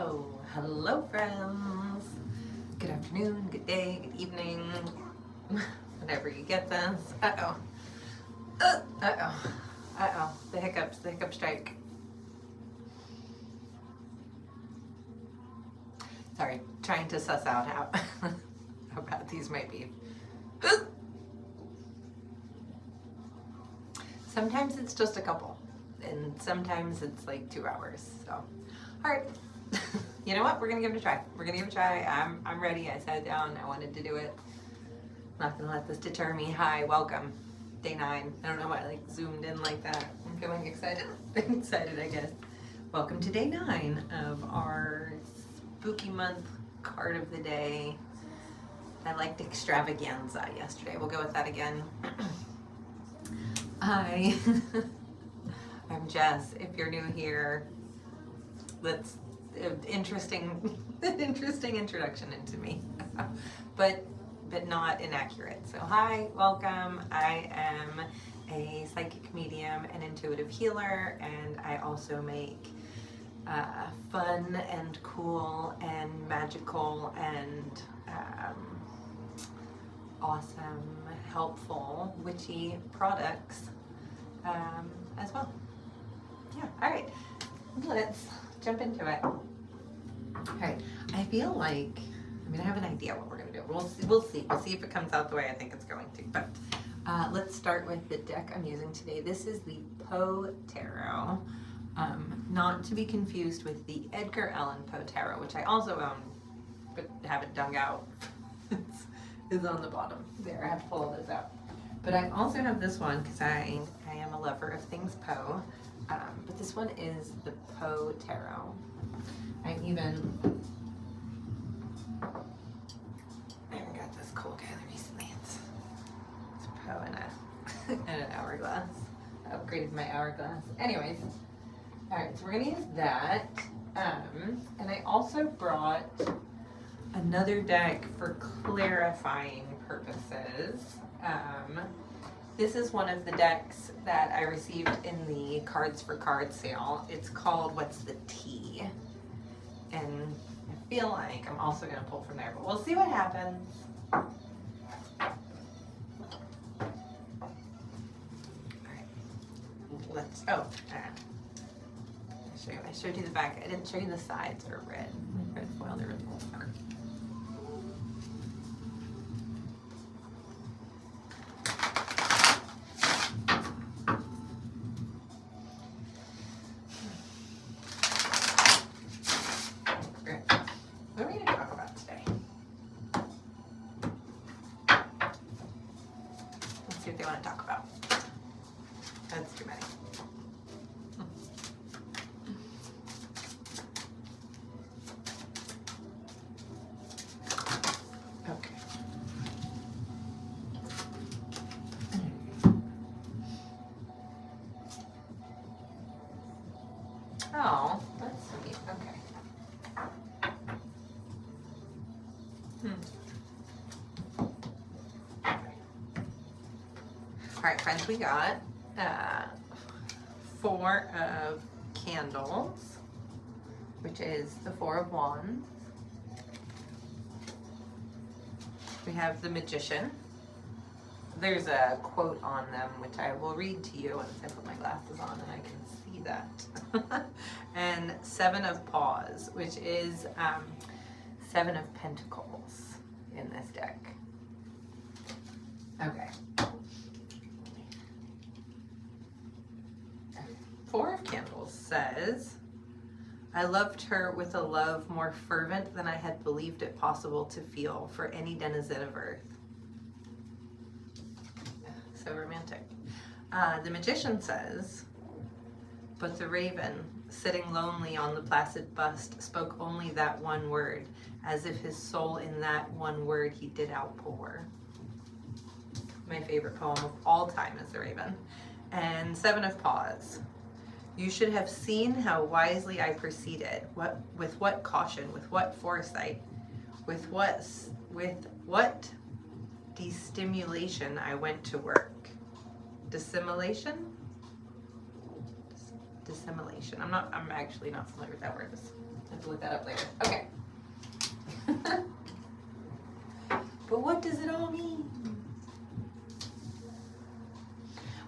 Oh, hello friends. Good afternoon, good day, good evening, whenever you get this. Uh-oh. Uh-oh. Uh-oh. The hiccup strike. Sorry, trying to suss out how bad these might be. Sometimes it's just a couple, and sometimes it's like 2 hours, so. All right. You know what? We're gonna give it a try. I'm ready. I sat down. I wanted to do it. I'm not gonna let this deter me. Hi, welcome. Day 9. I don't know why I like zoomed in like that. I'm feeling excited. Excited, I guess. Welcome to day 9 of our spooky month card of the day. I liked extravaganza yesterday. We'll go with that again. Hi. I'm Jess. If you're new here, let's interesting introduction into me. but not inaccurate. So hi, welcome. I am a psychic medium and intuitive healer, and I also make fun and cool and magical and awesome, helpful, witchy products as well. Yeah, all right, let's jump into it. All right, I feel like, I have an idea what we're gonna do. We'll see if it comes out the way I think it's going to, but let's start with the deck I'm using today. This is the Poe Tarot, not to be confused with the Edgar Allan Poe Tarot, which I also own, but haven't dug out. It's on the bottom there. I have to pull all this out. But I also have this one because I am a lover of things Poe. But this one is the Poe Tarot. I even got this cool guy recently. It's Poe and an hourglass. I upgraded my hourglass. Anyways, all right, so we're gonna use that. And I also brought another deck for clarifying purposes. This is one of the decks that I received in the Cards for Cards sale. It's called What's the Tea? And I feel like I'm also going to pull from there, but we'll see what happens. All right. Let's, I showed you the back. I didn't show you the sides are red. Red foil, they're red foil. Okay. Oh, that's sweet. Okay. All right, friends, we got 4 of candles, which is the 4 of wands. We have the Magician. There's a quote on them, which I will read to you once I put my glasses on and I can see that. And 7 of Paws, which is 7 of Pentacles in this deck. Okay. 4 of Candles says, I loved her with a love more fervent than I had believed it possible to feel for any denizen of earth. So romantic. The Magician says, but the raven, sitting lonely on the placid bust, spoke only that one word, as if his soul in that one word he did outpour. My favorite poem of all time is The Raven. And 7 of Paws. You should have seen how wisely I proceeded, with what caution, with what foresight, with what destimulation I went to work. Dissimulation? Dissimulation. I'm actually not familiar with that word. I have to look that up later. Okay. But what does it all mean?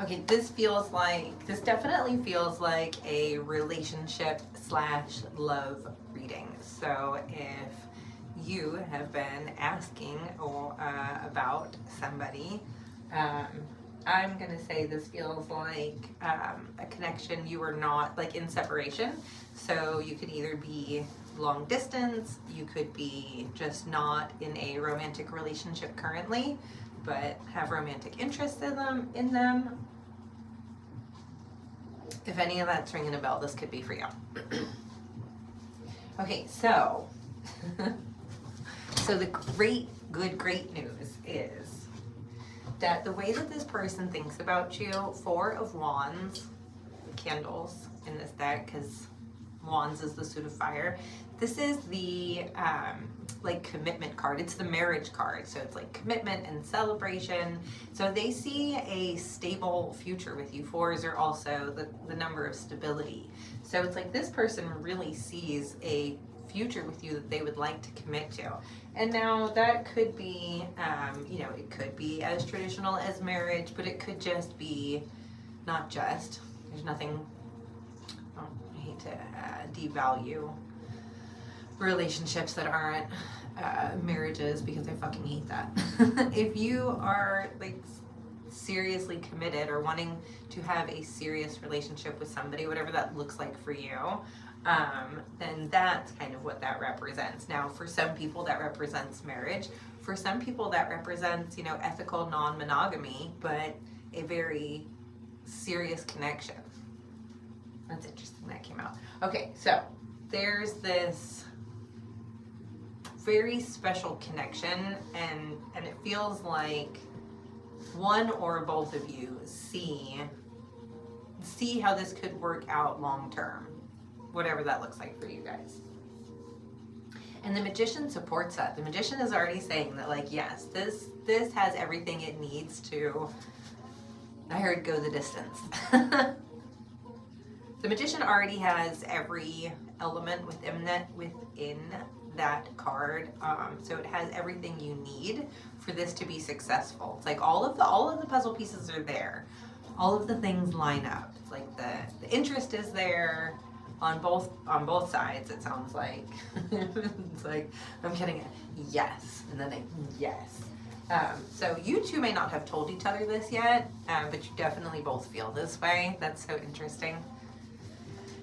Okay, this definitely feels like a relationship / love reading. So if you have been asking about somebody, I'm going to say this feels like a connection. You are not like in separation. So you could either be long distance, you could be just not in a romantic relationship currently, but have romantic interest in them. If any of that's ringing a bell, this could be for you. Okay, so the great news is that the way that this person thinks about you, 4 of Wands, candles in this deck, because Wands is the suit of fire. This is the like commitment card. It's the marriage card. So it's like commitment and celebration. So they see a stable future with you. 4s are also the number of stability. So it's like this person really sees a future with you that they would like to commit to. And now that could be, it could be as traditional as marriage, but it could just be, not just, there's nothing, I hate to devalue relationships that aren't marriages, because I fucking hate that. If you are like seriously committed or wanting to have a serious relationship with somebody, whatever that looks like for you, then that's kind of what that represents. Now, for some people that represents marriage. For some people that represents, ethical non-monogamy, but a very serious connection. That's interesting that came out. Okay, so there's this very special connection, and it feels like one or both of you see how this could work out long term, whatever that looks like for you guys. And the Magician supports that. The Magician is already saying that, like, yes, this has everything it needs to, I heard, go the distance. The Magician already has every element within that card, so it has everything you need for this to be successful. It's like all of the puzzle pieces are there, all of the things line up. It's like the interest is there on both sides. It sounds like it's like I'm getting a yes, and then a yes. So you two may not have told each other this yet, but you definitely both feel this way. That's so interesting.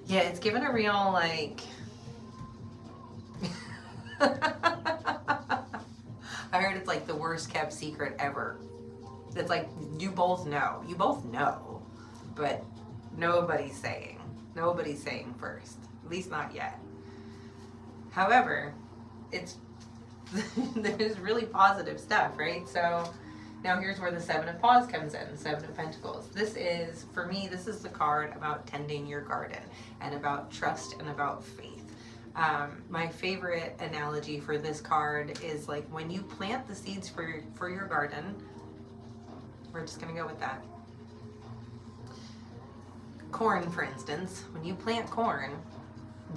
Yeah, it's given a real like. I heard it's like the worst kept secret ever. It's like you both know, but nobody's saying first, at least not yet. However, there's really positive stuff, right? So now here's where the 7 of Paws comes in, the 7 of Pentacles. This is, for me, this is the card about tending your garden and about trust and about faith. My favorite analogy for this card is like when you plant the seeds for your garden, we're just gonna go with that. Corn, for instance, when you plant corn,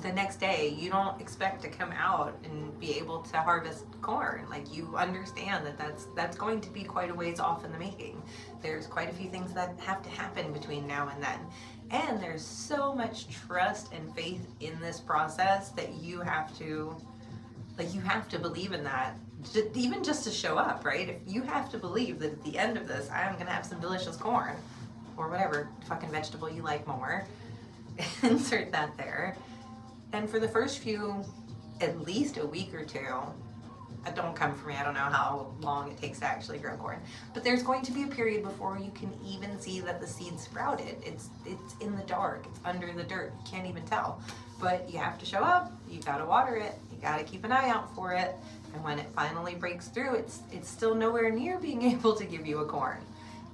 the next day you don't expect to come out and be able to harvest corn. Like, you understand that that's going to be quite a ways off in the making. There's quite a few things that have to happen between now and then. And there's so much trust and faith in this process that you have to believe in that, even just to show up, right? If you have to believe that at the end of this, I'm gonna have some delicious corn, or whatever fucking vegetable you like more, insert that there. And for the first few, at least a week or two, don't come for me, I don't know how long it takes to actually grow corn, but there's going to be a period before you can even see that the seed sprouted. It's in the dark, it's under the dirt, you can't even tell. But you have to show up, you gotta water it, you gotta keep an eye out for it, and when it finally breaks through, it's still nowhere near being able to give you a corn.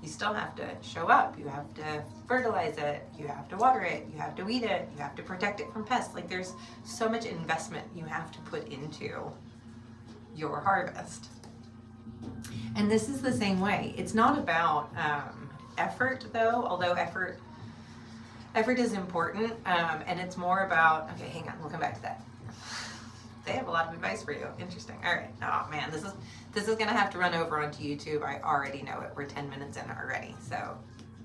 You still have to show up, you have to fertilize it, you have to water it, you have to weed it, you have to protect it from pests. Like, there's so much investment you have to put into your harvest. And this is the same way. It's not about effort, though, although effort Effort is important, and it's more about, okay, hang on, we'll come back to that. They have a lot of advice for you. Interesting. All right. Oh man, this is gonna have to run over onto YouTube. I already know it. We're 10 minutes in already. So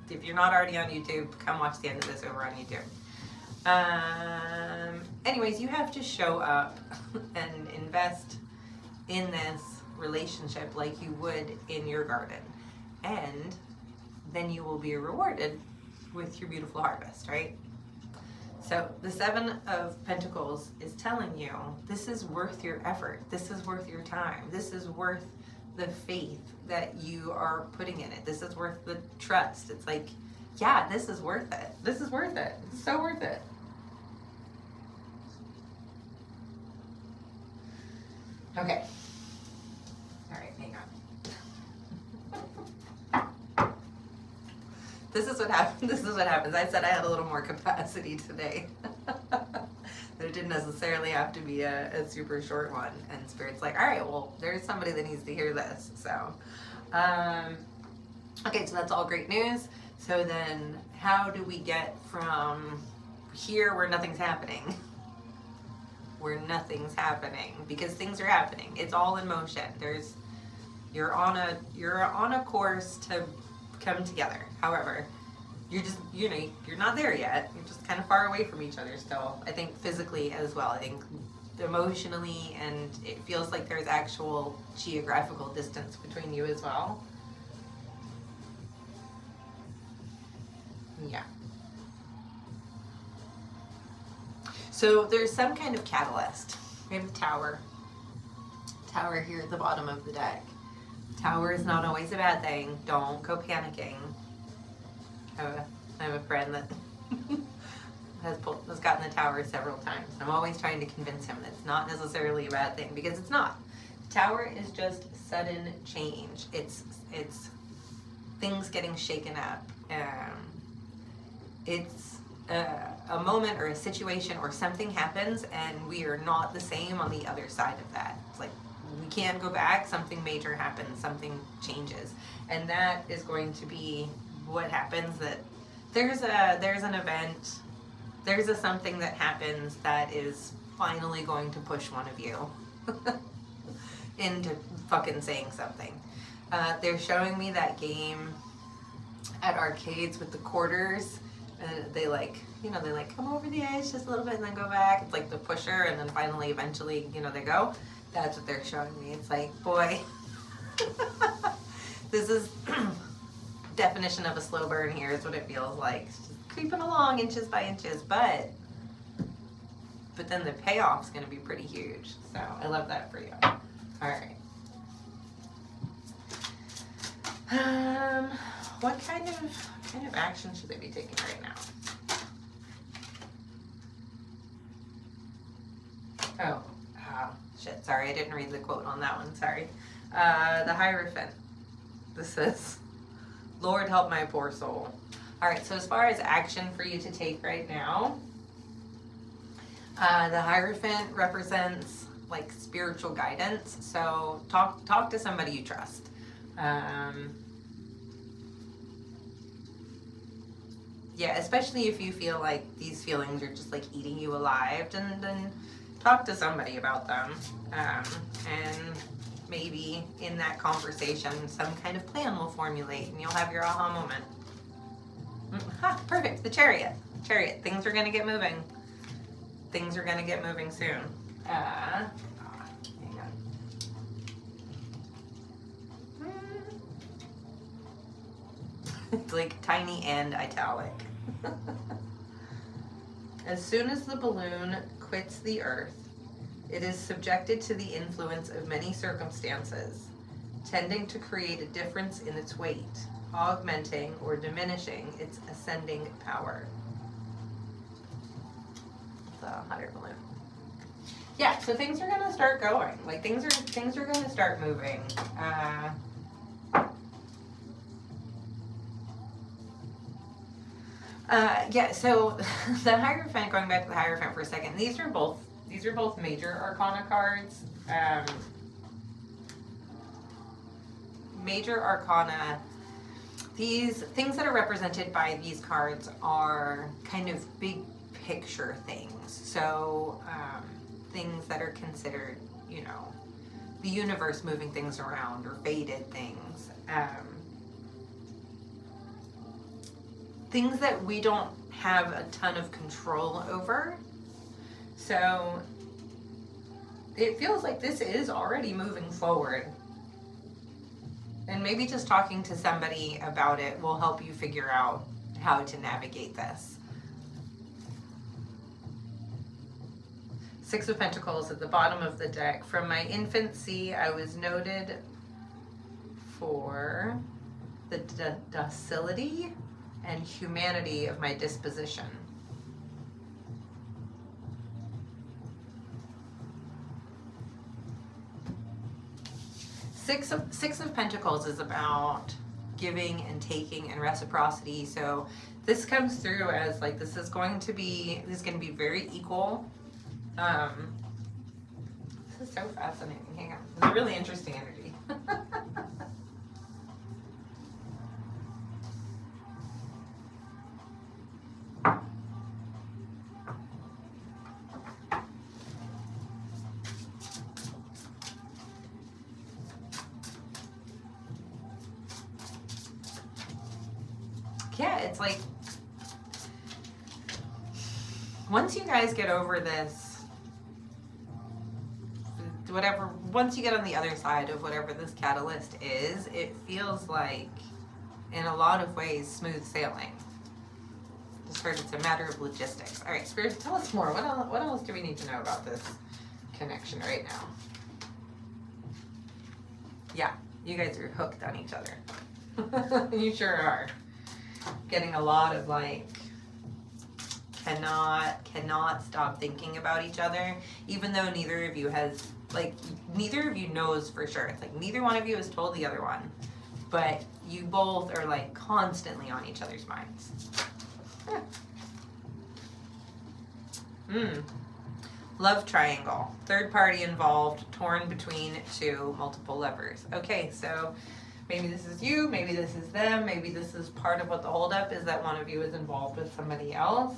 if you're not already on YouTube, come watch the end of this over on YouTube. Anyways, you have to show up and invest in this relationship like you would in your garden, and then you will be rewarded with your beautiful harvest, right? So the Seven of Pentacles is telling you this is worth your effort. This is worth your time. This is worth the faith that you are putting in it. This is worth the trust. It's like, yeah, this is worth it. This is worth it. It's so worth it. Okay. All right, hang on. This is what happens. This is what happens. I said I had a little more capacity today. That it didn't necessarily have to be a super short one. And Spirit's like, all right, well, there's somebody that needs to hear this. So, okay, so that's all great news. So then how do we get from here where nothing's happening? Where nothing's happening, because things are happening. It's all in motion. You're on a course to come together. However, you're not there yet. You're just kind of far away from each other still. I think physically as well. I think emotionally, and it feels like there's actual geographical distance between you as well. Yeah. So there's some kind of catalyst. We have a tower. Tower here at the bottom of the deck. Tower is not always a bad thing. Don't go panicking. I have a friend that has gotten the tower several times. I'm always trying to convince him that it's not necessarily a bad thing, because it's not. The tower is just sudden change. It's things getting shaken up. It's a moment or a situation or something happens and we are not the same on the other side of that. It's like we can't go back. Something major happens. Something changes, and that is going to be what happens. That there's an event. There's a something that happens that is finally going to push one of you into fucking saying something. They're showing me that game at arcades with the quarters. And they come over the edge just a little bit and then go back. It's like the pusher, and then finally, eventually, they go. That's what they're showing me. It's like, boy, this is definition of a slow burn here is what it feels like. It's just creeping along inches by inches, but then the payoff's going to be pretty huge. So I love that for you. All right. What kind of action should they be taking right now? Oh, shit. Sorry, I didn't read the quote on that one. Sorry. The Hierophant. This says, Lord, help my poor soul. All right, so as far as action for you to take right now, the Hierophant represents like spiritual guidance. So talk to somebody you trust. Yeah, especially if you feel like these feelings are just like eating you alive, then talk to somebody about them. And maybe in that conversation, some kind of plan will formulate and you'll have your aha moment. Perfect. The Chariot. Things are going to get moving. Things are going to get moving soon. Hang on. It's like tiny and italic. As soon as the balloon quits the earth, it is subjected to the influence of many circumstances, tending to create a difference in its weight, augmenting or diminishing its ascending power. The hot air balloon. Yeah, so things are gonna start going. Like things are gonna start moving. Yeah, so the Hierophant, going back to the Hierophant for a second, these are both major arcana cards. Major arcana these things that are represented by these cards are kind of big picture things. So things that are considered, you know, the universe moving things around, or fated things. Things that we don't have a ton of control over. So it feels like this is already moving forward. And maybe just talking to somebody about it will help you figure out how to navigate this. Six of Pentacles at the bottom of the deck. From my infancy, I was noted for the docility and humanity of my disposition. Six of Pentacles is about giving and taking and reciprocity. So this comes through as like this is going to be very equal. This is so fascinating. Hang on. It's a really interesting energy. Yeah, it's like once you guys get over this, once you get on the other side of whatever this catalyst is, it feels like in a lot of ways smooth sailing. Just heard it's a matter of logistics. All right, Spirit, tell us more. What else do we need to know about this connection right now? Yeah, you guys are hooked on each other. You sure are. Getting a lot of like cannot stop thinking about each other, even though neither of you has, like, neither of you knows for sure. It's like neither one of you has told the other one, but you both are like constantly on each other's minds. Love triangle, third party involved, torn between two, multiple lovers. Okay, so maybe this is you, maybe this is them, maybe this is part of what the holdup is, that one of you is involved with somebody else.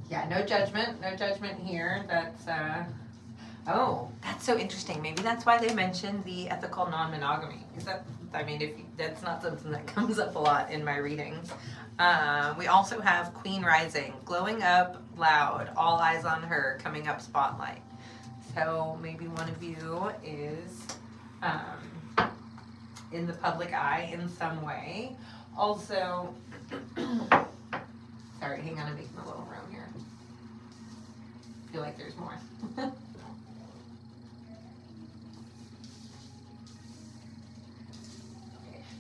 Yeah, no judgment here. That's oh, that's so interesting. Maybe that's why they mentioned the ethical non-monogamy. Because that's not something that comes up a lot in my readings. We also have Queen Rising, glowing up loud, all eyes on her, coming up spotlight. So maybe one of you is in the public eye in some way. Also, sorry, hang on, I'm making a little room here. I feel like there's more. Okay.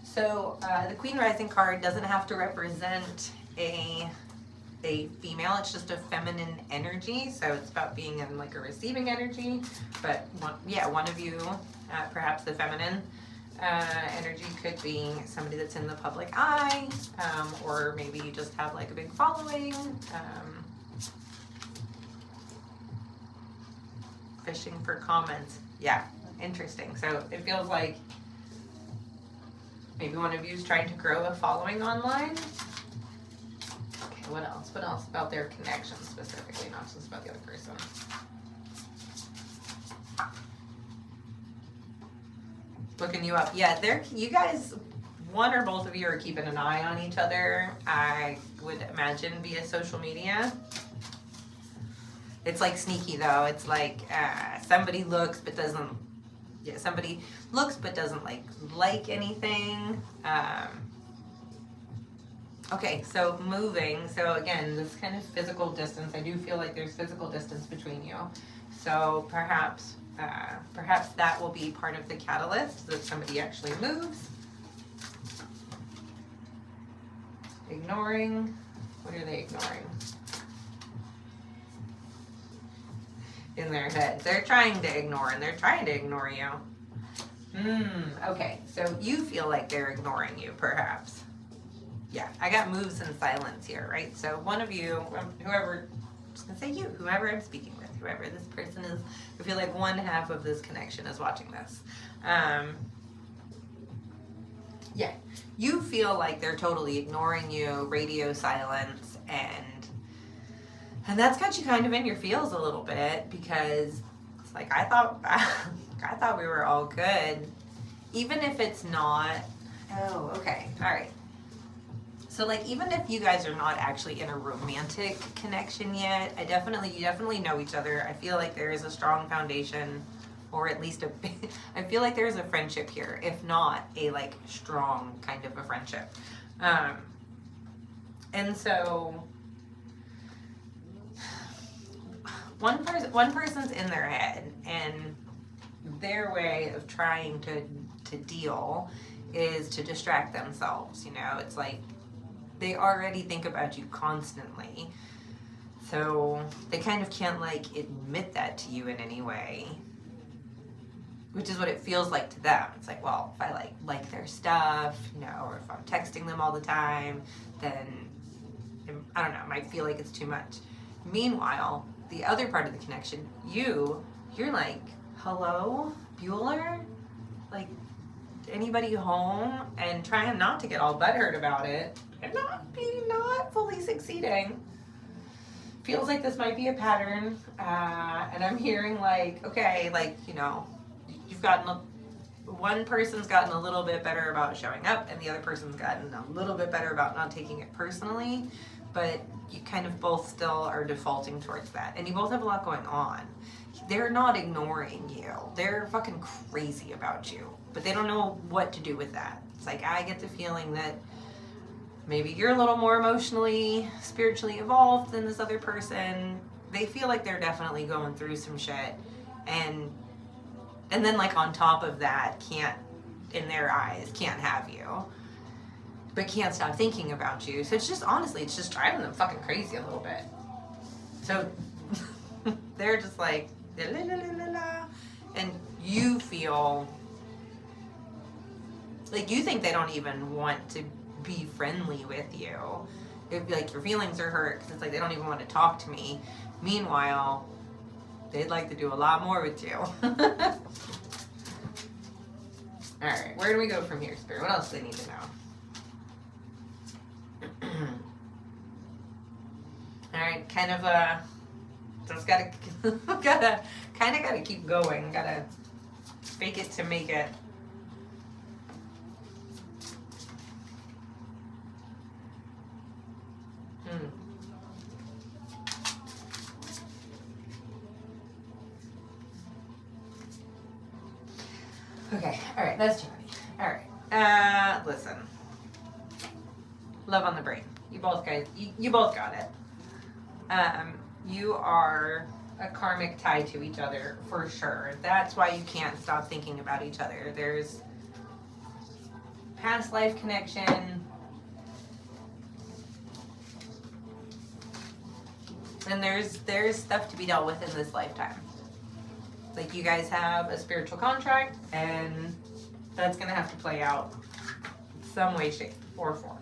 So the Queen Rising card doesn't have to represent a female, it's just a feminine energy. So it's about being in like a receiving energy, but one of you, perhaps the feminine energy, could be somebody that's in the public eye, or maybe you just have like a big following, fishing for comments. Yeah, interesting. So it feels like maybe one of you is trying to grow a following online. Okay, what else about their connection specifically, not just about the other person? Looking you up. Yeah, you guys, one or both of you are keeping an eye on each other. I would imagine via social media. It's like sneaky though. It's like somebody looks but doesn't like anything. Okay, so moving. So again, this kind of physical distance. I do feel like there's physical distance between you. So perhaps that will be part of the catalyst, that somebody actually moves. Ignoring. What are they ignoring? In their head. They're trying to ignore, and they're trying to ignore you. Okay, so you feel like they're ignoring you, perhaps. Yeah, I got moves in silence here, right? So one of you, whoever, I'm just gonna say you, whoever I'm speaking with, whoever this person is, I feel like one half of this connection is watching this. Yeah. You feel like they're totally ignoring you, radio silence, and that's got you kind of in your feels a little bit, because it's like, I thought we were all good, even if it's not. Oh, okay, all right. So like, even if you guys are not actually in a romantic connection yet, you definitely know each other. I feel like there is a strong foundation, or at least I feel like there's a friendship here, if not a like strong kind of a friendship. And so one person's in their head, and their way of trying to deal is to distract themselves. You know, it's like they already think about you constantly, so they kind of can't like admit that to you in any way, which is what it feels like to them. It's like, well, if I like their stuff, you know, or if I'm texting them all the time, then I don't know, it might feel like it's too much. Meanwhile, the other part of the connection, you're like, hello, Bueller? Like, anybody home? And trying not to get all butthurt about it, and not fully succeeding. Feels like this might be a pattern, and I'm hearing like, okay, like, you know, one person's gotten a little bit better about showing up, and the other person's gotten a little bit better about not taking it personally, but you kind of both still are defaulting towards that, and you both have a lot going on. They're not ignoring you. They're fucking crazy about you, but they don't know what to do with that. It's like, I get the feeling that maybe you're a little more emotionally, spiritually evolved than this other person. They feel like they're definitely going through some shit, and then like on top of that, in their eyes, can't have you, but can't stop thinking about you. So it's just, honestly, it's just driving them fucking crazy a little bit. So they're just like, la, la, la, la, la. And you feel like you think they don't even want to be friendly with you. If like your feelings are hurt, because it's like, they don't even want to talk to me. Meanwhile, they'd like to do a lot more with you. Alright, where do we go from here, Spirit? What else do they need to know? Alright, kind of just gotta keep going. Gotta fake it to make it. Okay, alright, that's too many. Alright, listen. Love on the brain. You both got it. You are a karmic tie to each other, for sure. That's why you can't stop thinking about each other. There's past life connection, and there's stuff to be dealt with in this lifetime. Like, you guys have a spiritual contract, and that's gonna have to play out some way, shape, or form.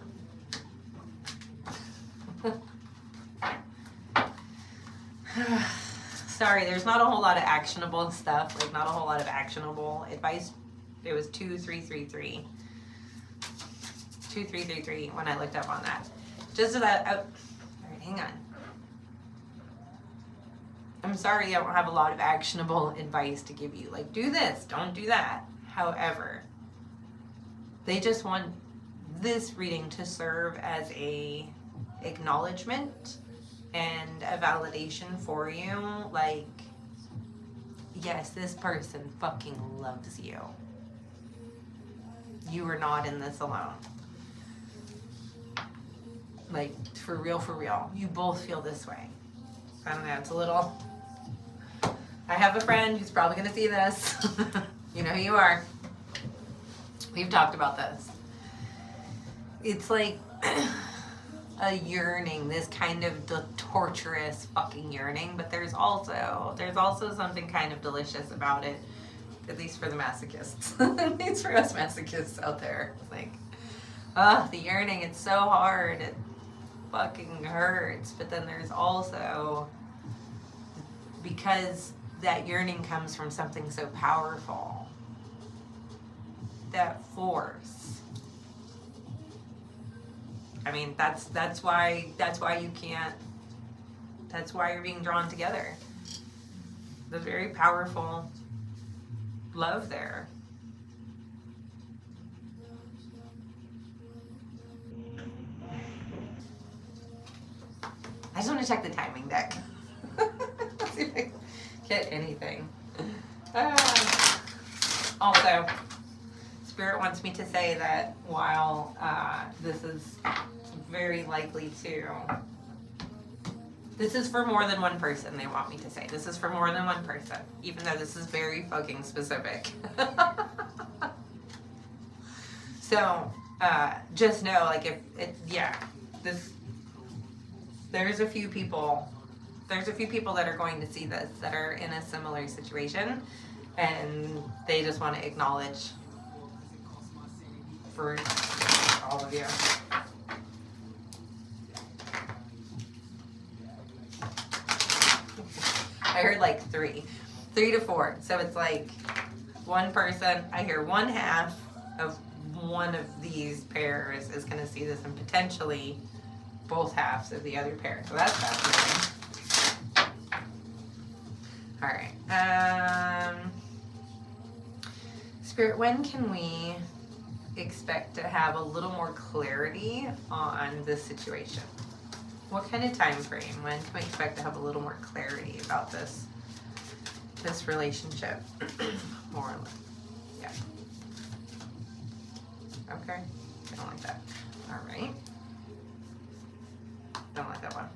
Sorry, there's not a whole lot of actionable stuff, like not a whole lot of actionable advice. It was 2333. 2333 when I looked up on that. Just so that, all right, hang on. I'm sorry I don't have a lot of actionable advice to give you. Like, do this, don't do that. However, they just want this reading to serve as a acknowledgement and a validation for you. Like, yes, this person fucking loves you. You are not in this alone. Like, for real. You both feel this way. I don't know, it's a little... I have a friend who's probably going to see this. You know who you are. We've talked about this. It's like a yearning, this kind of torturous fucking yearning, but there's also something kind of delicious about it, at least for the masochists. At least for us masochists out there. It's like, the yearning, it's so hard. It fucking hurts. But then there's also, because that yearning comes from something so powerful, that force I mean, that's why you can't, that's why you're being drawn together. There's very powerful love there. I just want to check the timing deck. See if I can get anything. Also, Spirit wants me to say that while this is very likely to, this is for more than one person, they want me to say. This is for more than one person, even though this is very fucking specific. So, just know, like, if it, yeah, this, there's a few people that are going to see this that are in a similar situation, and they just want to acknowledge for all of you. I heard like 3 to 4. So it's like one person, I hear one half of one of these pairs is going to see this, and potentially both halves of the other pair. So that's fascinating. All right. Spirit, when can we expect to have a little more clarity on this situation? What kind of time frame? When can we expect to have a little more clarity about this relationship? More or less. Yeah. Okay. Don't like that. All right. Don't like that one.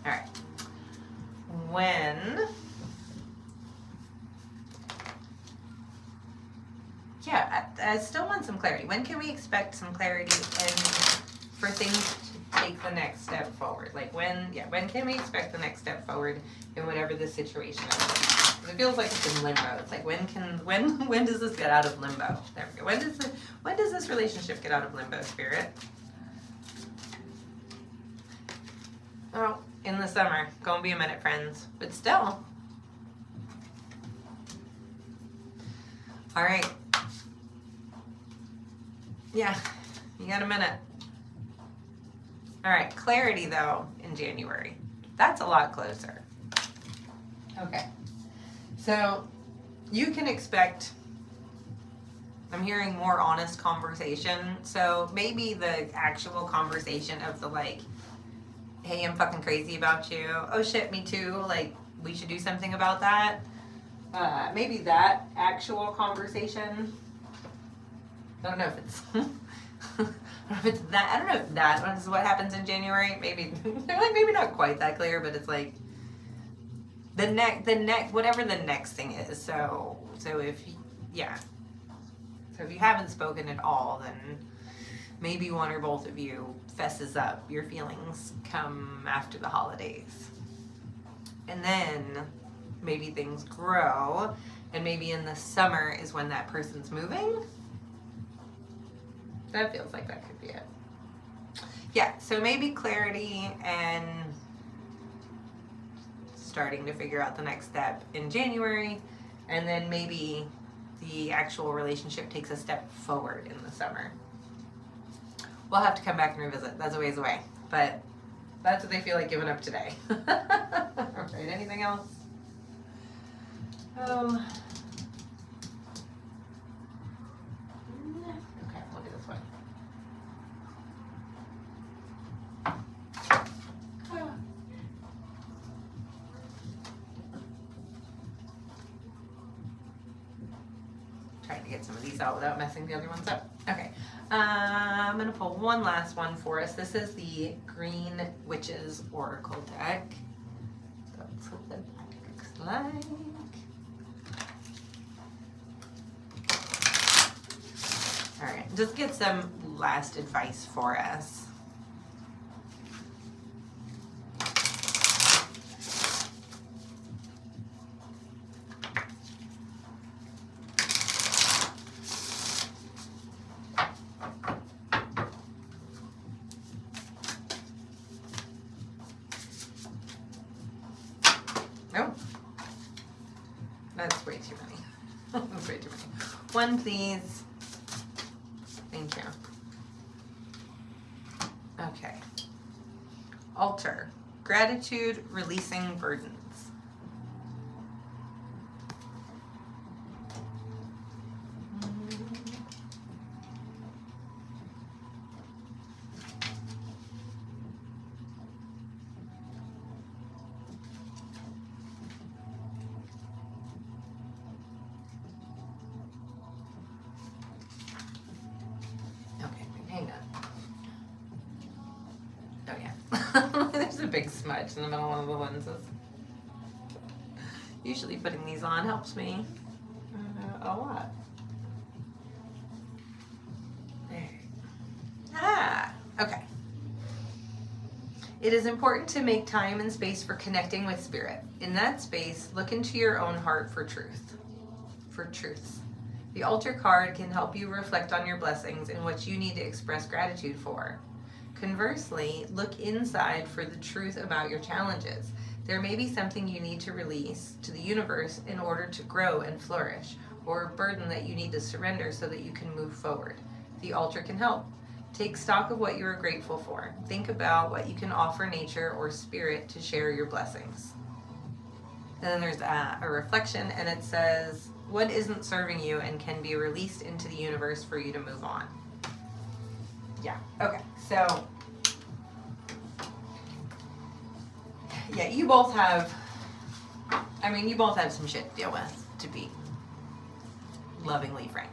All right. When? Yeah, I still want some clarity. When can we expect some clarity and for things to take the next step forward? Like when can we expect the next step forward in whatever the situation is? It feels like it's in limbo. It's like when does this get out of limbo? There we go. When does this relationship get out of limbo, Spirit? Oh, in the summer. Gonna be a minute, friends. But still. All right. Yeah, you got a minute. All right, clarity though in January. That's a lot closer. Okay. So you can expect, I'm hearing more honest conversation. So maybe the actual conversation of the like, hey, I'm fucking crazy about you. Oh shit, me too. Like, we should do something about that. Maybe that actual conversation. I don't know if it's, I don't know if it's that. I don't know if that is what happens in January. Maybe, maybe not quite that clear, but it's like the next, whatever the next thing is. So if, yeah. So if you haven't spoken at all, then maybe one or both of you fesses up your feelings come after the holidays. And then maybe things grow, and maybe in the summer is when that person's moving. That feels like that could be it. Yeah, so maybe clarity and starting to figure out the next step in January, and then maybe the actual relationship takes a step forward in the summer. We'll have to come back and revisit. That's a ways away, but that's what they feel like giving up today. All right, anything else? Oh. Okay, look at this one. Trying to get some of these out without messing the other ones up. Okay, I'm going to pull one last one for us. This is the Green Witches Oracle deck. That's what the deck looks like. All right, just get some last advice for us. Oh, one, please. Thank you. Okay. Altar. Gratitude, releasing burdens. There's a big smudge in the middle of one of the lenses. Usually putting these on helps me a lot. There. Okay. It is important to make time and space for connecting with spirit. In that space, look into your own heart for truths. The altar card can help you reflect on your blessings and what you need to express gratitude for. Conversely, look inside for the truth about your challenges. There may be something you need to release to the universe in order to grow and flourish, or a burden that you need to surrender so that you can move forward. The altar can help. Take stock of what you are grateful for. Think about what you can offer nature or spirit to share your blessings. And then there's a reflection, and it says, what isn't serving you and can be released into the universe for you to move on? Yeah, okay, so, yeah, you both have some shit to deal with, to be lovingly frank.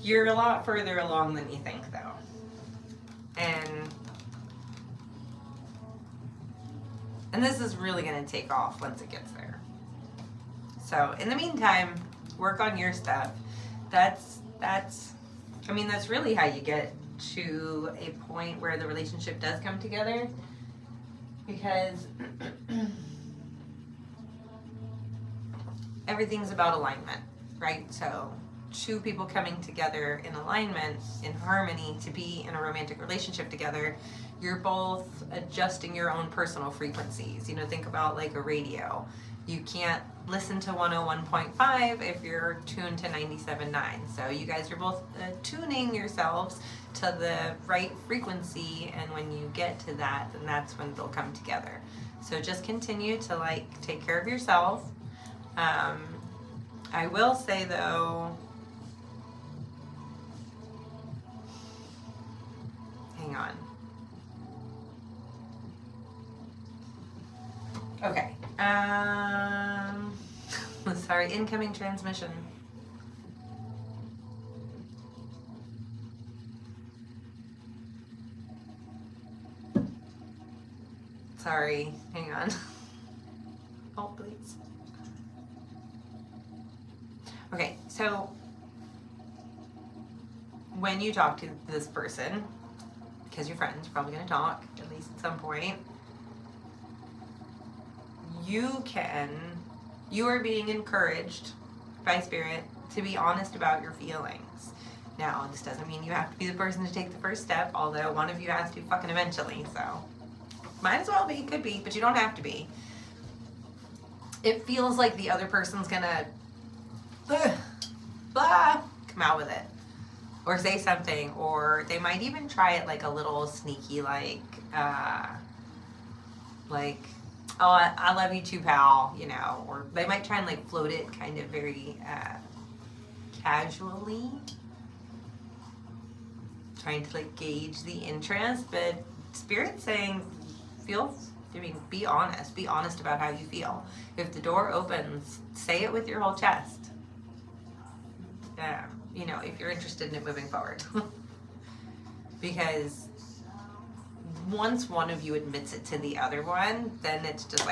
You're a lot further along than you think, though. And this is really going to take off once it gets there. So in the meantime, work on your stuff. That's really how you get to a point where the relationship does come together, because everything's about alignment, right? So two people coming together in alignment, in harmony, to be in a romantic relationship together, you're both adjusting your own personal frequencies. Think about like a radio. You can't listen to 101.5 if you're tuned to 97.9. So you guys are both tuning yourselves to the right frequency, and when you get to that, then that's when they'll come together. So just continue to take care of yourself. I will say though, hang on. Okay. Sorry, incoming transmission. Sorry, hang on. Oh, please. Okay, so when you talk to this person, because your friend's probably going to talk, at least at some point, you are being encouraged by spirit to be honest about your feelings. Now, this doesn't mean you have to be the person to take the first step, although one of you has to fucking eventually, so might as well be, could be, but you don't have to be. It feels like the other person's gonna come out with it, or say something, or they might even try it like a little sneaky, oh, I love you too, pal, or they might try and float it kind of very casually, trying to gauge the interest. But Spirit's saying, be honest about how you feel. If the door opens, say it with your whole chest. If you're interested in it moving forward. Because once one of you admits it to the other one, then it's just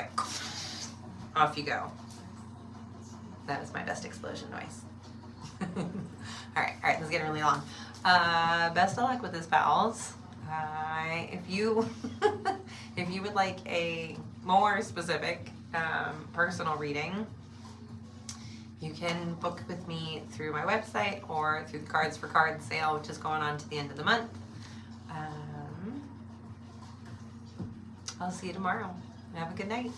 off you go. That was my best explosion noise. All right, this is getting really long. Best of luck with this, pals. If you would like a more specific personal reading, you can book with me through my website or through the Cards for Cards sale, which is going on to the end of the month. I'll see you tomorrow. Have a good night.